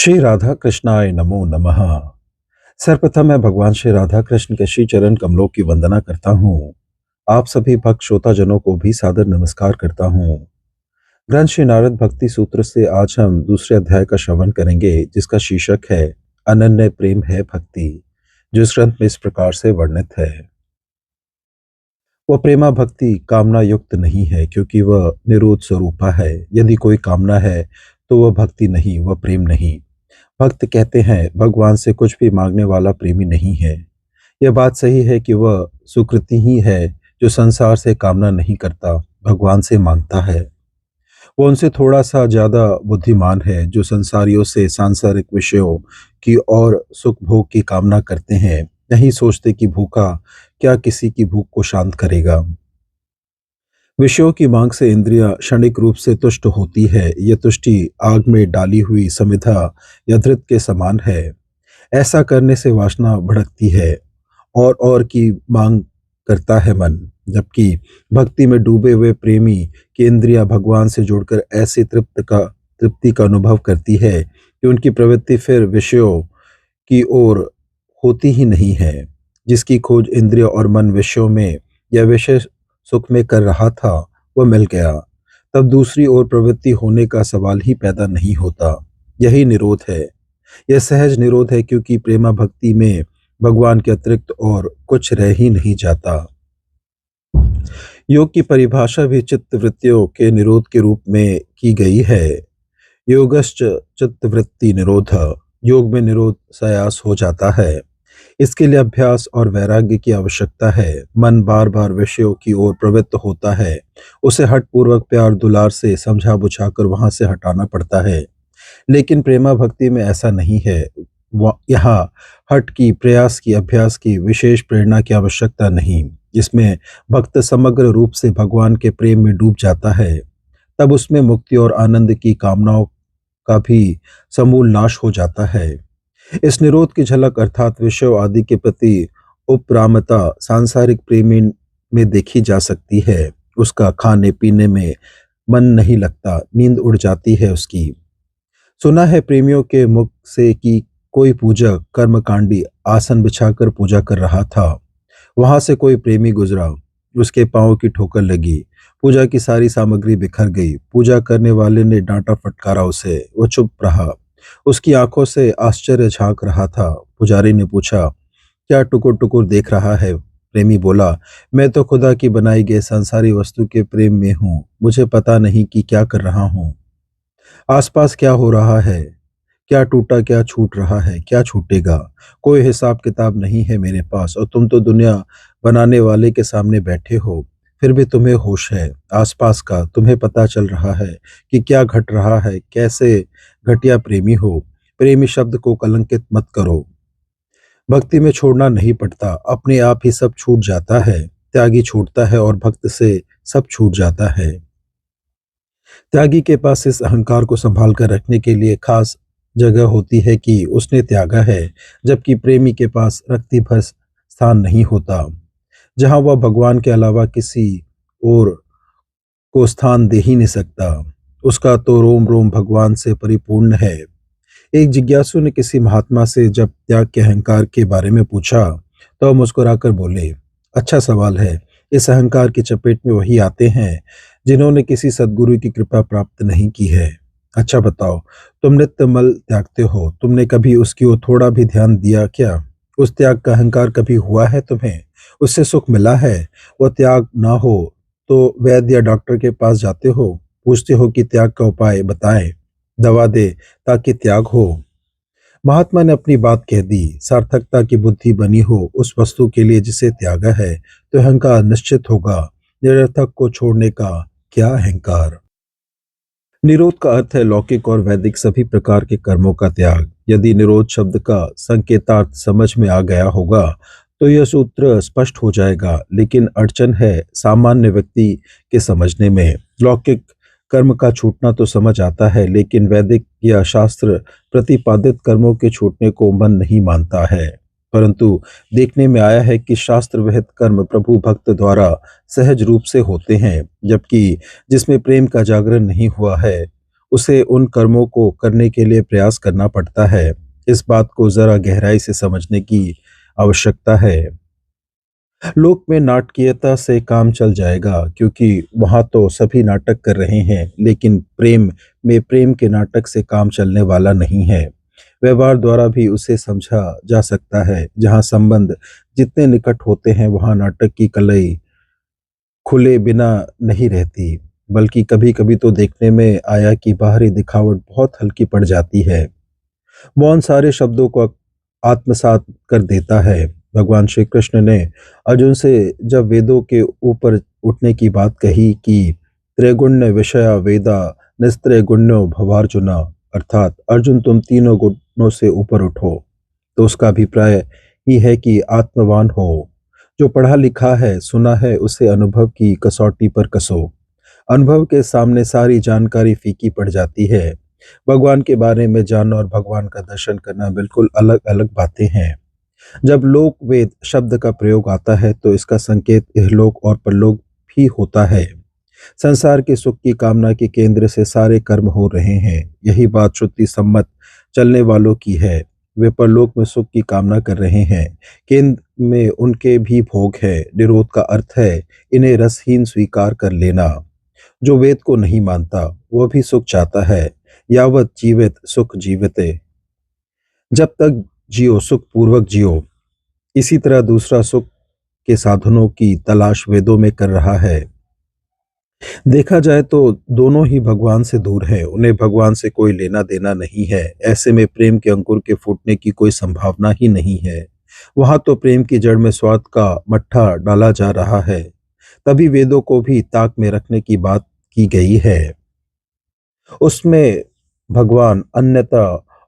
श्री राधा कृष्णाय नमो नमः। सर्वप्रथम मैं भगवान श्री राधा कृष्ण के श्री चरण कमलों की वंदना करता हूँ। आप सभी भक्त श्रोताजनों को भी सादर नमस्कार करता हूँ। ग्रंथ श्री नारद भक्ति सूत्र से आज हम दूसरे अध्याय का श्रवण करेंगे, जिसका शीर्षक है अनन्य प्रेम है भक्ति, जो इस ग्रंथ में इस प्रकार से वर्णित है। वह प्रेमा भक्ति कामना युक्त नहीं है, क्योंकि वह निरोध स्वरूपा है। यदि कोई कामना है तो वह भक्ति नहीं, वह प्रेम नहीं। भक्त कहते हैं भगवान से कुछ भी मांगने वाला प्रेमी नहीं है। यह बात सही है कि वह सुकृति ही है जो संसार से कामना नहीं करता, भगवान से मांगता है। वो उनसे थोड़ा सा ज्यादा बुद्धिमान है जो संसारियों से सांसारिक विषयों की और सुख भोग की कामना करते हैं, नहीं सोचते कि भूखा क्या किसी की भूख को शांत करेगा। विषयों की मांग से इंद्रियां क्षणिक रूप से तुष्ट होती है। यह तुष्टि आग में डाली हुई समिधा या धृत के समान है। ऐसा करने से वासना भड़कती है और की मांग करता है मन। जबकि भक्ति में डूबे हुए प्रेमी की इंद्रियां भगवान से जुड़कर ऐसी तृप्ति का अनुभव करती है कि उनकी प्रवृत्ति फिर विषयों की ओर होती ही नहीं है। जिसकी खोज इंद्रिय और मन विषयों में या विषय सुख में कर रहा था, वह मिल गया। तब दूसरी ओर प्रवृत्ति होने का सवाल ही पैदा नहीं होता। यही निरोध है। यह सहज निरोध है, क्योंकि प्रेमा भक्ति में भगवान के अतिरिक्त और कुछ रह ही नहीं जाता। योग की परिभाषा भी चित्त वृत्तियों के निरोध के रूप में की गई है। योगश्च चित्त वृत्ति निरोध। योग में निरोध संयास हो जाता है। इसके लिए अभ्यास और वैराग्य की आवश्यकता है। मन बार बार विषयों की ओर प्रवृत्त होता है। उसे हठ पूर्वक प्यार दुलार से समझा बुझाकर वहां से हटाना पड़ता है। लेकिन प्रेमा भक्ति में ऐसा नहीं है। यहाँ हठ की, प्रयास की, अभ्यास की, विशेष प्रेरणा की आवश्यकता नहीं। जिसमें भक्त समग्र रूप से भगवान के प्रेम में डूब जाता है, तब उसमें मुक्ति और आनंद की कामनाओं का भी समूल नाश हो जाता है। इस निरोध की झलक अर्थात विषयों आदि के प्रति उपरामता सांसारिक प्रेमी में देखी जा सकती है। उसका खाने पीने में मन नहीं लगता, नींद उड़ जाती है उसकी। सुना है प्रेमियों के मुख से कि कोई पूजक कर्मकांडी आसन बिछाकर पूजा कर रहा था। वहां से कोई प्रेमी गुजरा, उसके पांव की ठोकर लगी, पूजा की सारी सामग्री बिखर गई। पूजा करने वाले ने डांटा फटकारा उसे, वो चुप रहा। उसकी आंखों से आश्चर्य झांक रहा था। पुजारी ने पूछा, क्या टुकुर टुकुर देख रहा है? प्रेमी बोला, मैं तो खुदा की बनाई गई संसारी वस्तु के प्रेम में हूँ, मुझे पता नहीं कि क्या कर रहा हूँ। आसपास क्या हो रहा है, क्या टूटा, क्या छूट रहा है, क्या छूटेगा, कोई हिसाब किताब नहीं है मेरे पास। और तुम तो दुनिया बनाने वाले के सामने बैठे हो, फिर भी तुम्हें होश है आसपास का। तुम्हें पता चल रहा है कि क्या घट रहा है। कैसे घटिया प्रेमी हो। प्रेमी शब्द को कलंकित मत करो। भक्ति में छोड़ना नहीं पड़ता, अपने आप ही सब छूट जाता है। त्यागी छूटता है और भक्त से सब छूट जाता है। त्यागी के पास इस अहंकार को संभाल कर रखने के लिए खास जगह होती है कि उसने त्यागा है, जबकि प्रेमी के पास रत्ती भर स्थान नहीं होता, जहां वह भगवान के अलावा किसी और को स्थान दे ही नहीं सकता। उसका तो रोम रोम भगवान से परिपूर्ण है। एक जिज्ञासु ने किसी महात्मा से जब त्याग के अहंकार के बारे में पूछा, तो मुस्कुराकर बोले, अच्छा सवाल है। इस अहंकार की चपेट में वही आते हैं जिन्होंने किसी सद्गुरु की कृपा प्राप्त नहीं की है। अच्छा बताओ, तुम नित्य मल त्यागते हो, तुमने कभी उसकी ओर थोड़ा भी ध्यान दिया क्या? उस त्याग का अहंकार कभी हुआ है तुम्हें? उससे सुख मिला है? वह त्याग ना हो तो वैद्य या डॉक्टर के पास जाते हो, पूछते हो कि त्याग का उपाय बताएं, दवा दे ताकि त्याग हो। महात्मा ने अपनी बात कह दी। सार्थकता की बुद्धि बनी हो उस वस्तु के लिए जिसे त्यागा है, तो अहंकार निश्चित होगा। निरर्थक को छोड़ने का क्या अहंकार। निरोध का अर्थ है लौकिक और वैदिक सभी प्रकार के कर्मों का त्याग। यदि निरोध शब्द का संकेतार्थ समझ में आ गया होगा तो यह सूत्र स्पष्ट हो जाएगा, लेकिन अड़चन है सामान्य व्यक्ति के समझने में। लौकिक कर्म का छूटना तो समझ आता है, लेकिन वैदिक या शास्त्र प्रतिपादित कर्मों के छूटने को मन नहीं मानता है। परंतु देखने में आया है कि शास्त्र विहित कर्म प्रभु भक्त द्वारा सहज रूप से होते हैं, जबकि जिसमें प्रेम का जागरण नहीं हुआ है उसे उन कर्मों को करने के लिए प्रयास करना पड़ता है। इस बात को जरा गहराई से समझने की आवश्यकता है। लोक में नाटकीयता से काम चल जाएगा क्योंकि वहां तो सभी नाटक कर रहे हैं, लेकिन प्रेम में प्रेम के नाटक से काम चलने वाला नहीं है। व्यवहार द्वारा भी उसे समझा जा सकता है। जहाँ संबंध जितने निकट होते हैं वहां नाटक की कलई खुले बिना नहीं रहती, बल्कि कभी कभी तो देखने में आया कि बाहरी दिखावट बहुत हल्की पड़ जाती है। मौन सारे शब्दों को आत्मसात कर देता है। भगवान श्री कृष्ण ने अर्जुन से जब वेदों के ऊपर उठने की बात कही कि त्रैगुण्य विषया वेदा निस्त्रैगुण्यो भवार्जुना, अर्थात अर्जुन तुम तीनों गुणों से ऊपर उठो, तो उसका अभिप्राय ही है कि आत्मवान हो। जो पढ़ा लिखा है, सुना है, उसे अनुभव की कसौटी पर कसो। अनुभव के सामने सारी जानकारी फीकी पड़ जाती है। भगवान के बारे में जानना और भगवान का दर्शन करना बिल्कुल अलग अलग बातें हैं। जब लोक वेद शब्द का प्रयोग आता है तो इसका संकेत इहलोक और परलोक भी होता है। संसार के सुख की कामना के केंद्र से सारे कर्म हो रहे हैं। यही बात श्रुति सम्मत चलने वालों की है। वे परलोक में सुख की कामना कर रहे हैं। केंद्र में उनके भी भोग है। निरोध का अर्थ है इन्हें रसहीन स्वीकार कर लेना। जो वेद को नहीं मानता वह भी सुख चाहता है। यावत जीवित सुख जीविते, जब तक जियो सुख पूर्वक जियो। इसी तरह दूसरा सुख के साधनों की तलाश वेदों में कर रहा है। देखा जाए तो दोनों ही भगवान से दूर है, उन्हें भगवान से कोई लेना देना नहीं है। ऐसे में प्रेम के अंकुर के फूटने की कोई संभावना ही नहीं है। वहां तो प्रेम की जड़ में स्वार्थ का मट्ठा डाला जा रहा है। तभी वेदों को भी ताक में रखने की बात की गई है। उसमें भगवान अन्यता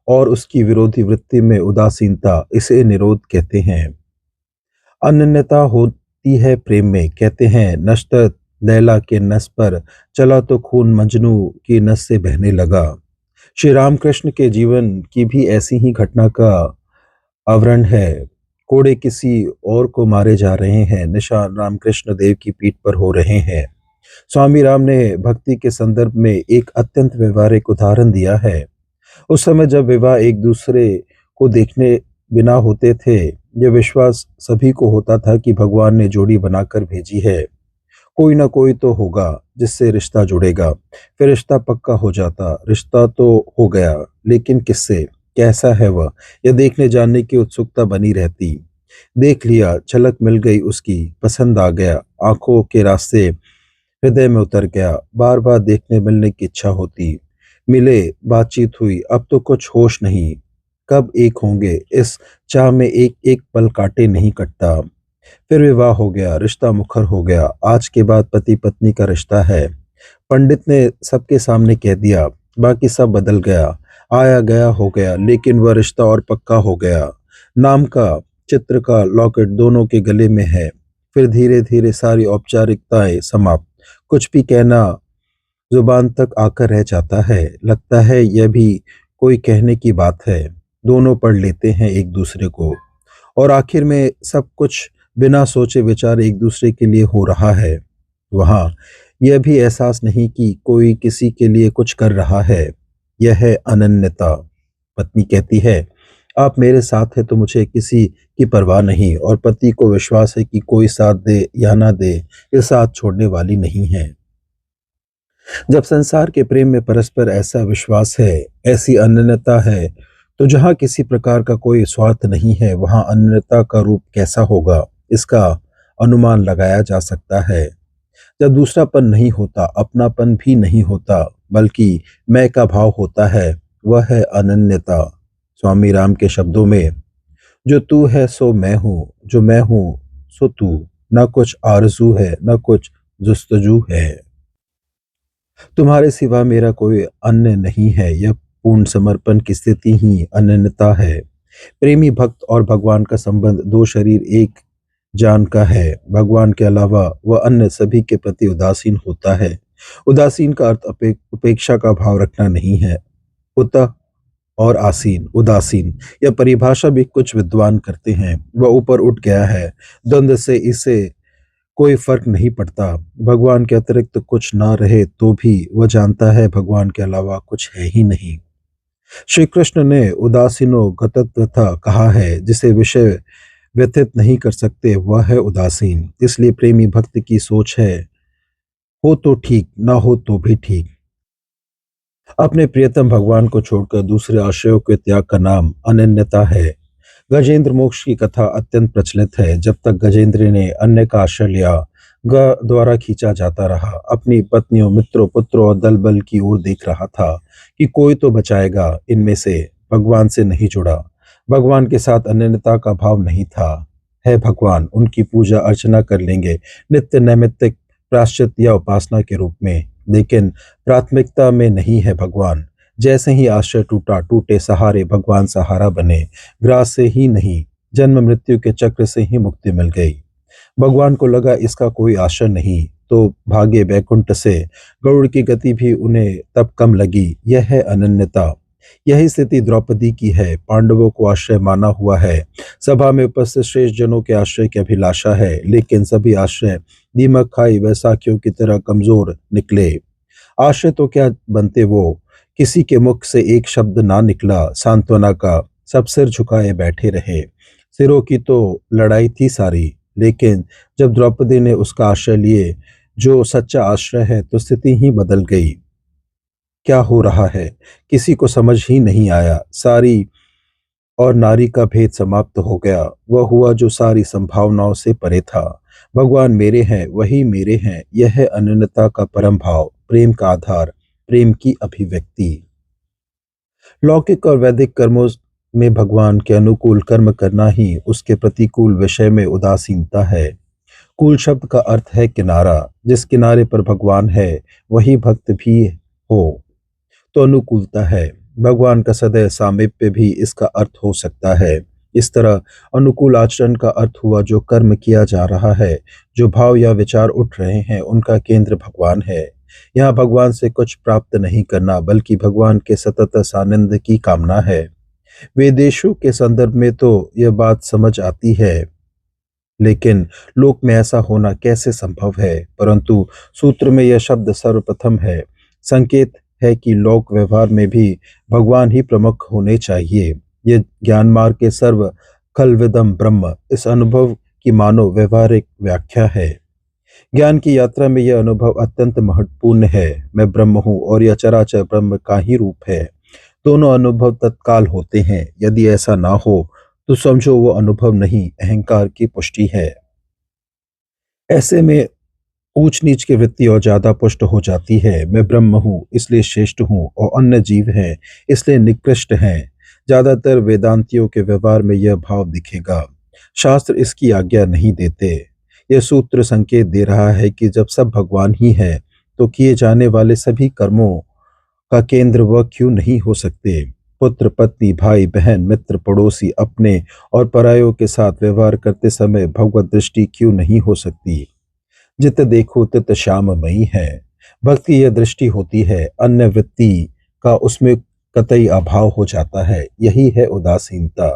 और उसकी विरोधी वृत्ति में उदासीनता, इसे निरोध कहते हैं। अनन्यता होती है प्रेम में। कहते हैं नशतर लैला के नस पर चला तो खून मजनू की नस से बहने लगा। श्री रामकृष्ण के जीवन की भी ऐसी ही घटना का आवरण है। कोड़े किसी और को मारे जा रहे हैं, निशान रामकृष्ण देव की पीठ पर हो रहे हैं। स्वामी राम ने भक्ति के संदर्भ में एक अत्यंत व्यवहारिक उदाहरण दिया है। उस समय जब विवाह एक दूसरे को देखने बिना होते थे, यह विश्वास सभी को होता था कि भगवान ने जोड़ी बनाकर भेजी है। कोई ना कोई तो होगा जिससे रिश्ता जुड़ेगा। फिर रिश्ता पक्का हो जाता। रिश्ता तो हो गया, लेकिन किससे, कैसा है वह, यह देखने जानने की उत्सुकता बनी रहती। देख लिया, झलक मिल गई उसकी, पसंद आ गया, आंखों के रास्ते हृदय में उतर गया। बार बार देखने मिलने की इच्छा होती। मिले, बातचीत हुई, अब तो कुछ होश नहीं। कब एक होंगे, इस चाह में एक एक पल काटे नहीं कटता। फिर विवाह हो गया, रिश्ता मुखर हो गया। आज के बाद पति पत्नी का रिश्ता है। पंडित ने सबके सामने कह दिया, बाकी सब बदल गया। आया गया हो गया, लेकिन वह रिश्ता और पक्का हो गया। नाम का, चित्र का लॉकेट दोनों के गले में है। फिर धीरे धीरे सारी औपचारिकताएं समाप्त। कुछ भी कहना जुबान तक आकर रह जाता है। लगता है यह भी कोई कहने की बात है। दोनों पढ़ लेते हैं एक दूसरे को, और आखिर में सब कुछ बिना सोचे विचारे एक दूसरे के लिए हो रहा है। वहाँ यह भी एहसास नहीं कि कोई किसी के लिए कुछ कर रहा है। यह है अनन्यता। पत्नी कहती है, आप मेरे साथ हैं तो मुझे किसी की परवाह नहीं, और पति को विश्वास है कि कोई साथ दे या ना दे, ये साथ छोड़ने वाली नहीं है। जब संसार के प्रेम में परस्पर ऐसा विश्वास है, ऐसी अनन्यता है, तो जहाँ किसी प्रकार का कोई स्वार्थ नहीं है, वहाँ अनन्यता का रूप कैसा होगा, इसका अनुमान लगाया जा सकता है। जब दूसरापन नहीं होता, अपनापन भी नहीं होता, बल्कि मैं का भाव होता है, वह है अनन्यता। स्वामी राम के शब्दों में, जो तू है सो मैं हूँ, जो मैं हूँ सो तू, न कुछ आरजू है न कुछ जुस्तजू है। तुम्हारे सिवा मेरा कोई अन्य नहीं है। यह पूर्ण समर्पण की स्थिति ही अनन्यता है। प्रेमी भक्त और भगवान का संबंध दो शरीर एक जान का है। भगवान के अलावा वह अन्य सभी के प्रति उदासीन होता है। उदासीन का अर्थ उपेक्षा का भाव रखना नहीं है। उत और आसीन, उदासीन, यह परिभाषा भी कुछ विद्वान करते हैं। वह ऊपर उठ गया है, द्वंद्व से इसे कोई फर्क नहीं पड़ता। भगवान के अतिरिक्त कुछ ना रहे तो भी वह जानता है भगवान के अलावा कुछ है ही नहीं। श्री कृष्ण ने उदासीनो गतत्वथा कहा है, जिसे विषय व्यथित नहीं कर सकते वह है उदासीन। इसलिए प्रेमी भक्त की सोच है, हो तो ठीक, ना हो तो भी ठीक। अपने प्रियतम भगवान को छोड़कर दूसरे आश्रयों के त्याग का नाम अनन्यता है। गजेंद्र मोक्ष की कथा अत्यंत प्रचलित है। जब तक गजेंद्र ने अन्य का आश्रय लिया, ग द्वारा खींचा जाता रहा, अपनी पत्नियों, मित्रों, पुत्रों और दल बल की ओर देख रहा था कि कोई तो बचाएगा। इनमें से भगवान से नहीं जुड़ा। भगवान के साथ अनन्यता का भाव नहीं था। है भगवान, उनकी पूजा अर्चना कर लेंगे, नित्य नैमित्तिक प्रायश्चित या उपासना के रूप में, लेकिन प्राथमिकता में नहीं है भगवान। जैसे ही आश्रय टूटा, टूटे सहारे भगवान सहारा बने। ग्रास से ही नहीं, जन्म मृत्यु के चक्र से ही मुक्ति मिल गई। भगवान को लगा इसका कोई आश्रय नहीं, तो भागे बैकुंठ से। गरुड़ की गति भी उन्हें तब कम लगी। यह है अनन्यता। यही स्थिति द्रौपदी की है। पांडवों को आश्रय माना हुआ है। सभा में उपस्थित श्रेष्ठ जनों के आश्रय की अभिलाषा है, लेकिन सभी आश्रय दीमक खाई वैसाखियों की तरह कमजोर निकले। आश्रय तो क्या बनते वो, किसी के मुख से एक शब्द ना निकला सांत्वना का। सब सिर झुकाए बैठे रहे। सिरों की तो लड़ाई थी सारी। लेकिन जब द्रौपदी ने उसका आश्रय लिए, जो सच्चा आश्रय है, तो स्थिति ही बदल गई। क्या हो रहा है किसी को समझ ही नहीं आया। सारी और नारी का भेद समाप्त हो गया। वह हुआ जो सारी संभावनाओं से परे था। भगवान मेरे हैं, वही मेरे हैं। यह है अनन्यता का परम भाव, प्रेम का आधार, प्रेम की अभिव्यक्ति। लौकिक और वैदिक कर्मों में भगवान के अनुकूल कर्म करना ही उसके प्रतिकूल विषय में उदासीनता है। कूल शब्द का अर्थ है किनारा। जिस किनारे पर भगवान है, वही भक्त भी हो तो अनुकूलता है। भगवान का सदैव सामीप्य भी इसका अर्थ हो सकता है। इस तरह अनुकूल आचरण का अर्थ हुआ जो कर्म किया जा रहा है, जो भाव या विचार उठ रहे हैं, उनका केंद्र भगवान है। यहाँ भगवान से कुछ प्राप्त नहीं करना, बल्कि भगवान के सतत सानिध्य की कामना है। वेदेशों के संदर्भ में तो यह बात समझ आती है, लेकिन लोक में ऐसा होना कैसे संभव है। परंतु सूत्र में यह शब्द सर्वप्रथम है। संकेत है कि लोक व्यवहार में भी भगवान ही प्रमुख होने चाहिए। ये ज्ञान मार्ग के सर्व खलविदम ब्रह्म, इस अनुभव की मानो व्यवहारिक व्याख्या है। ज्ञान की यात्रा में यह अनुभव अत्यंत महत्वपूर्ण है। मैं ब्रह्म हूँ और यह चराचर ब्रह्म का ही रूप है। दोनों अनुभव तत्काल होते हैं। यदि ऐसा ना हो तो समझो वो अनुभव नहीं, अहंकार की पुष्टि है। ऐसे में ऊंच नीच की वृत्ति और ज्यादा पुष्ट हो जाती है। मैं ब्रह्म हूँ इसलिए श्रेष्ठ हूँ और अन्य जीव हैं इसलिए निकृष्ट हैं। ज्यादातर वेदांतियों के व्यवहार में यह भाव दिखेगा। शास्त्र इसकी आज्ञा नहीं देते। यह सूत्र संकेत दे रहा है कि जब सब भगवान ही है, तो किए जाने वाले सभी कर्मों का केंद्र वह क्यों नहीं हो सकते। पुत्र, पत्नी, भाई, बहन, मित्र, पड़ोसी, अपने और परायों के साथ व्यवहार करते समय भगवत दृष्टि क्यों नहीं हो सकती। जित देखो तित श्याममयी है। भक्त की यह दृष्टि होती है, अन्य वृत्ति का उसमें कतई अभाव हो जाता है। यही है उदासीनता।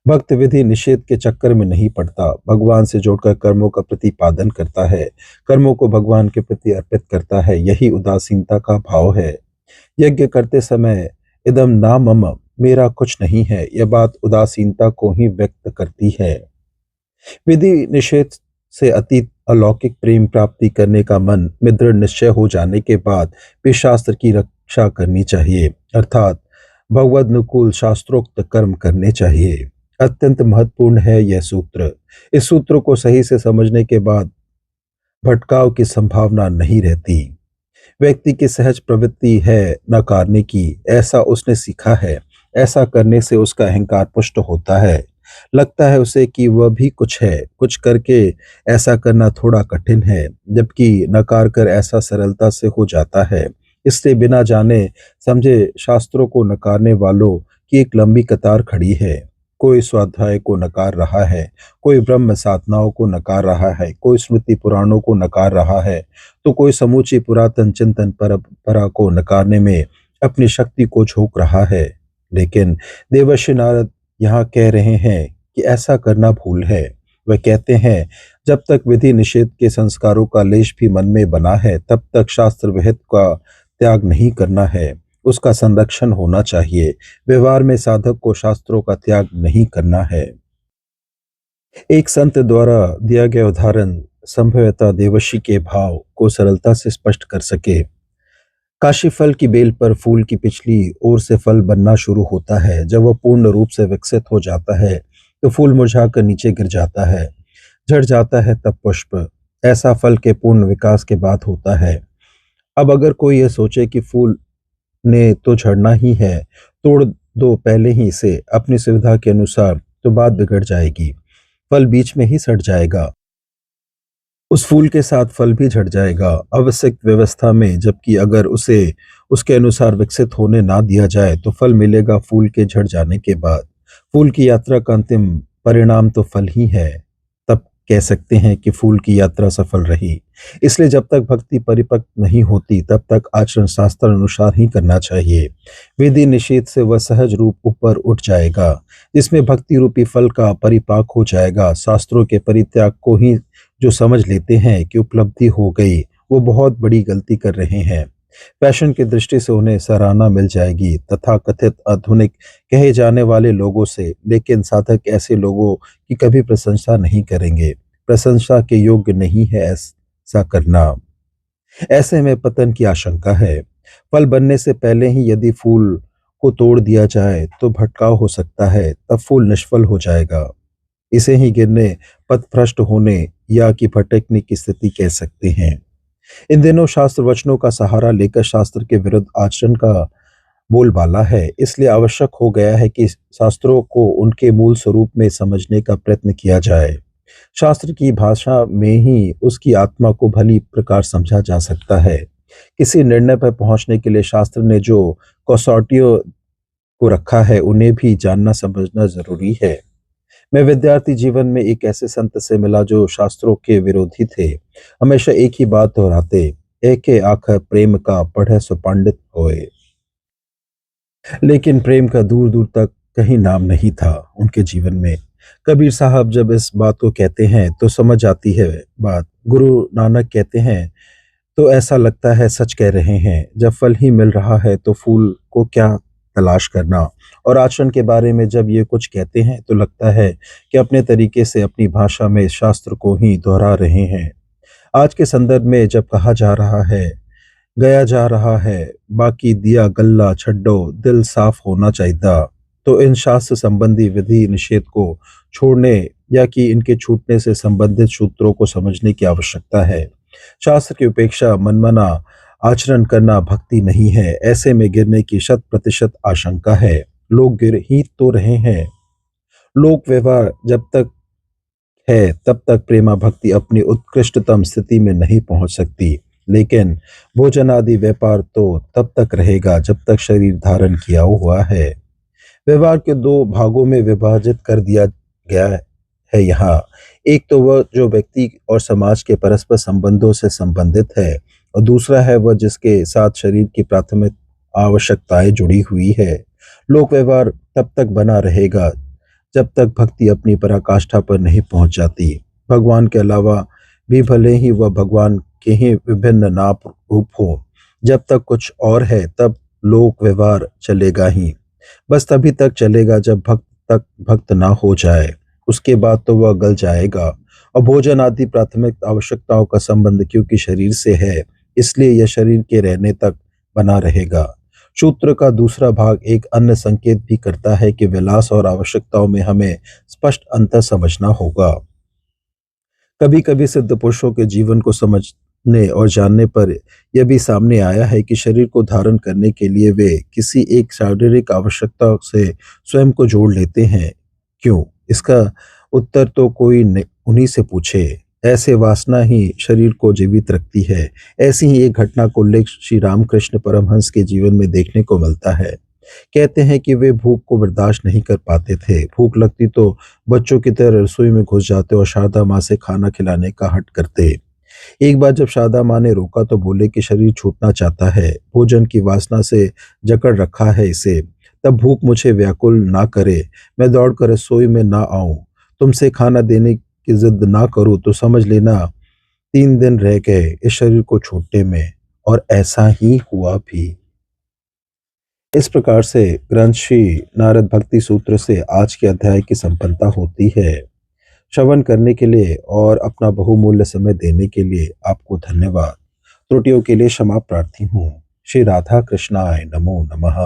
भक्त विधि निषेध के चक्कर में नहीं पड़ता, भगवान से जोड़कर कर्मों का प्रतिपादन करता है, कर्मों को भगवान के प्रति अर्पित करता है। यही उदासीनता का भाव है। यज्ञ करते समय इदम ना मम, मेरा कुछ नहीं है, यह बात उदासीनता को ही व्यक्त करती है। विधि निषेध से अतीत अलौकिक प्रेम प्राप्ति करने का मन में दृढ़ निश्चय हो जाने के बाद भी शास्त्र की रक्षा करनी चाहिए, अर्थात भगवदनुकूल शास्त्रोक्त कर्म करने चाहिए। अत्यंत महत्वपूर्ण है यह सूत्र। इस सूत्र को सही से समझने के बाद भटकाव की संभावना नहीं रहती। व्यक्ति की सहज प्रवृत्ति है नकारने की, ऐसा उसने सीखा है। ऐसा करने से उसका अहंकार पुष्ट होता है। लगता है उसे कि वह भी कुछ है। कुछ करके ऐसा करना थोड़ा कठिन है, जबकि नकार कर ऐसा सरलता से हो जाता है। इसलिए बिना जाने समझे शास्त्रों को नकारने वालों की एक लंबी कतार खड़ी है। कोई स्वाध्याय को नकार रहा है, कोई ब्रह्म साधनाओं को नकार रहा है, कोई स्मृति पुराणों को नकार रहा है, तो कोई समूची पुरातन चिंतन परंपरा को नकारने में अपनी शक्ति को झोंक रहा है। लेकिन देवर्षि नारद यहाँ कह रहे हैं कि ऐसा करना भूल है। वह कहते हैं, जब तक विधि निषेध के संस्कारों का लेश भी मन में बना है, तब तक शास्त्र विहित का त्याग नहीं करना है, उसका संरक्षण होना चाहिए। व्यवहार में साधक को शास्त्रों का त्याग नहीं करना है। एक संत द्वारा दिया गया उदाहरण संभवतः देवर्षि के भाव को सरलता से स्पष्ट कर सके। काशी फल की बेल पर फूल की पिछली ओर से फल बनना शुरू होता है। जब वह पूर्ण रूप से विकसित हो जाता है तो फूल मुरझाकर नीचे गिर जाता है, झड़ जाता है, तब पुष्प। ऐसा फल के पूर्ण विकास के बाद होता है। अब अगर कोई यह सोचे कि फूल ने तो झड़ना ही है, तोड़ दो पहले ही इसे अपनी सुविधा के अनुसार, तो बात बिगड़ जाएगी। फल बीच में ही सड़ जाएगा, उस फूल के साथ फल भी झड़ जाएगा आवश्यक व्यवस्था में। जबकि अगर उसे उसके अनुसार विकसित होने ना दिया जाए तो फल मिलेगा फूल के झड़ जाने के बाद। फूल की यात्रा का अंतिम परिणाम तो फल ही है। तब कह सकते हैं कि फूल की यात्रा सफल रही। इसलिए जब तक भक्ति परिपक्व नहीं होती तब तक आचरण शास्त्र अनुसार ही करना चाहिए। विधि निषेध से वह सहज रूप ऊपर उठ जाएगा, जिसमें भक्ति रूपी फल का परिपाक हो जाएगा। शास्त्रों के परित्याग को ही जो समझ लेते हैं कि उपलब्धि हो गई, वो बहुत बड़ी गलती कर रहे हैं। फैशन की दृष्टि से उन्हें सराहना मिल जाएगी तथा कथित आधुनिक कहे जाने वाले लोगों से, लेकिन साधक ऐसे लोगों की कभी प्रशंसा नहीं करेंगे। प्रशंसा के योग्य नहीं है ऐसा करना। ऐसे में पतन की आशंका है। फल बनने से पहले ही यदि फूल को तोड़ दिया जाए तो भटकाव हो सकता है, तब फूल निष्फल हो जाएगा। इसे ही गिरने, पथभ्रष्ट होने या कि भटकने की स्थिति कह सकते हैं। इन दिनों शास्त्र वचनों का सहारा लेकर शास्त्र के विरुद्ध आचरण का बोलबाला है। इसलिए आवश्यक हो गया है कि शास्त्रों को उनके मूल स्वरूप में समझने का प्रयत्न किया जाए। शास्त्र की भाषा में ही उसकी आत्मा को भली प्रकार समझा जा सकता है। किसी निर्णय पर पहुंचने के लिए शास्त्र ने जो कसौटियों को रखा है, उन्हें भी जानना समझना जरूरी है। मैं विद्यार्थी जीवन में एक ऐसे संत से मिला जो शास्त्रों के विरोधी थे। हमेशा एक ही बात दोहराते, एके आखर प्रेम का पढ़े सो पंडित होए। लेकिन प्रेम का दूर दूर तक कहीं नाम नहीं था उनके जीवन में। कबीर साहब जब इस बात को कहते हैं तो समझ आती है बात। गुरु नानक कहते हैं तो ऐसा लगता है सच कह रहे हैं। जब फल ही मिल रहा है तो फूल को क्या तलाश करना। और आचरण के बारे में जब ये कुछ कहते हैं तो लगता है कि अपने तरीके से अपनी भाषा में शास्त्र को ही दोहरा रहे हैं। आज के संदर्भ में जब कहा जा रहा है, गया जा रहा है, बाकी दिया गल्ला छड्डो दिल साफ होना चाहिए, तो इन शास्त्र संबंधी विधि निषेध को छोड़ने या कि इनके छूटने से संबंधित सूत्रों को समझने की आवश्यकता है। शास्त्र की उपेक्षा मनमाना आचरण करना भक्ति नहीं है। ऐसे में गिरने की 100% आशंका है। लोग गिर ही तो रहे हैं। लोक व्यवहार जब तक है तब तक प्रेमा भक्ति अपनी उत्कृष्टतम स्थिति में नहीं पहुंच सकती। लेकिन भोजन आदि व्यापार तो तब तक रहेगा जब तक शरीर धारण किया हुआ है। व्यवहार के दो भागों में विभाजित कर दिया गया है यहाँ। एक तो वह जो व्यक्ति और समाज के परस्पर संबंधों से संबंधित है, और दूसरा है वह जिसके साथ शरीर की प्राथमिक आवश्यकताएं जुड़ी हुई है। लोक व्यवहार तब तक बना रहेगा जब तक भक्ति अपनी पराकाष्ठा पर नहीं पहुंच जाती। भगवान के अलावा भी भले ही वह भगवान के ही विभिन्न नाप रूप हो, जब तक कुछ और है तब लोक व्यवहार चलेगा ही। बस तभी तक चलेगा जब भक्त तक भक्त ना हो जाए, उसके बाद तो वह गल जाएगा। और भोजन आदि प्राथमिक आवश्यकताओं का संबंध क्योंकि शरीर से है, इसलिए यह शरीर के रहने तक बना रहेगा। सूत्र का दूसरा भाग एक अन्य संकेत भी करता है कि विलास और आवश्यकताओं में हमें स्पष्ट अंतर समझना होगा। कभी कभी सिद्ध पुरुषों के जीवन को समझने और जानने पर यह भी सामने आया है कि शरीर को धारण करने के लिए वे किसी एक शारीरिक आवश्यकता से स्वयं को जोड़ लेते हैं। क्यों? इसका उत्तर तो कोई उन्हीं से पूछे। ऐसे वासना ही शरीर को जीवित रखती है। ऐसी ही एक घटना को उल्लेख श्री रामकृष्ण परमहंस के जीवन में देखने को मिलता है। कहते हैं कि वे भूख को बर्दाश्त नहीं कर पाते थे। भूख लगती तो बच्चों की तरह रसोई में घुस जाते और शारदा माँ से खाना खिलाने का हट करते। एक बार जब शारदा माँ ने रोका तो बोले कि शरीर छूटना चाहता है, भोजन की वासना से जकड़ रखा है इसे। तब भूख मुझे व्याकुल ना करे, मैं दौड़कर रसोई में ना आऊं, तुमसे खाना देने की जिद ना करूं तो समझ लेना 3 दिन रह गए इस शरीर को छूटने में, और ऐसा ही हुआ भी। इस प्रकार से ग्रंथ श्री नारद भक्ति सूत्र से आज के अध्याय की संपन्नता होती है। श्रवण करने के लिए और अपना बहुमूल्य समय देने के लिए आपको धन्यवाद। त्रुटियों के लिए क्षमा प्रार्थी हूँ। श्री राधा कृष्णाय नमो नमः।